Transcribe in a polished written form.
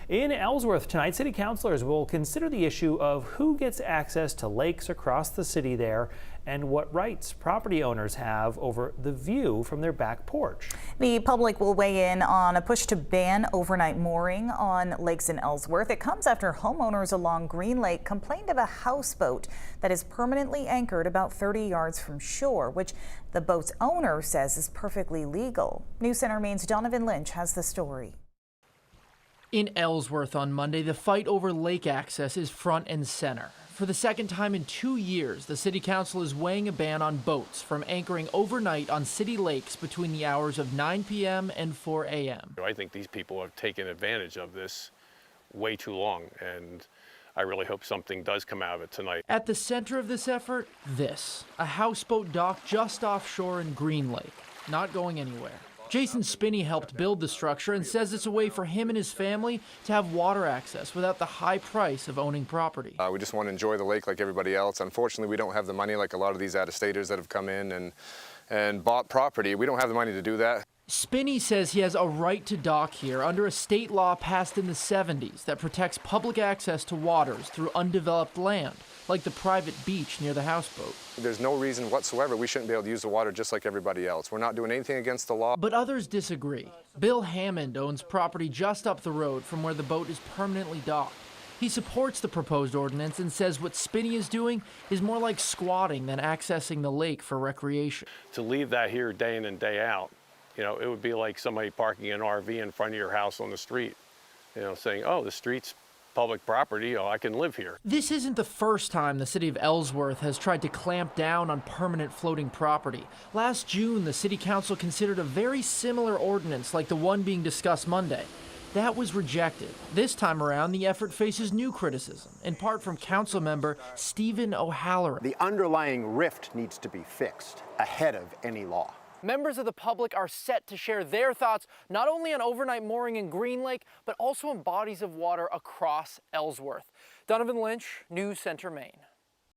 In Ellsworth tonight, city councilors will consider the issue of who gets access to lakes across the city there and what rights property owners have over the view from their back porch. The public will weigh in on a push to ban overnight mooring on lakes in Ellsworth. It comes after homeowners along Green Lake complained of a houseboat that is permanently anchored about 30 yards from shore, which the boat's owner says is perfectly legal. News Center Maine's Donovan Lynch has the story. In Ellsworth on Monday, the fight over lake access is front and center. For the second time in 2 years, the city council is weighing a ban on boats from anchoring overnight on city lakes between the hours of 9 p.m. and 4 a.m. I think these people have taken advantage of this way too long, and I really hope something does come out of it tonight. At the center of this effort, a houseboat dock just offshore in Green Lake, not going anywhere. Jason Spinney helped build the structure and says it's a way for him and his family to have water access without the high price of owning property. We just want to enjoy the lake like everybody else. Unfortunately, we don't have the money like a lot of these out-of-staters that have come in and bought property. We don't have the money to do that. Spinney says he has a right to dock here under a state law passed in the 70s that protects public access to waters through undeveloped land, like the private beach near the houseboat. There's no reason whatsoever we shouldn't be able to use the water just like everybody else. We're not doing anything against the law. But others disagree. Bill Hammond owns property just up the road from where the boat is permanently docked. He supports the proposed ordinance and says what Spinney is doing is more like squatting than accessing the lake for recreation. To leave that here day in and day out, you know, it would be like somebody parking an RV in front of your house on the street, you know, saying, oh, the street's public property, oh, I can live here. This isn't the first time the city of Ellsworth has tried to clamp down on permanent floating property. Last June, the city council considered a very similar ordinance like the one being discussed Monday. That was rejected. This time around, the effort faces new criticism, in part from council member Stephen O'Halloran. The underlying rift needs to be fixed ahead of any law. Members of the public are set to share their thoughts not only on overnight mooring in Green Lake, but also in bodies of water across Ellsworth. Donovan Lynch, News Center, Maine.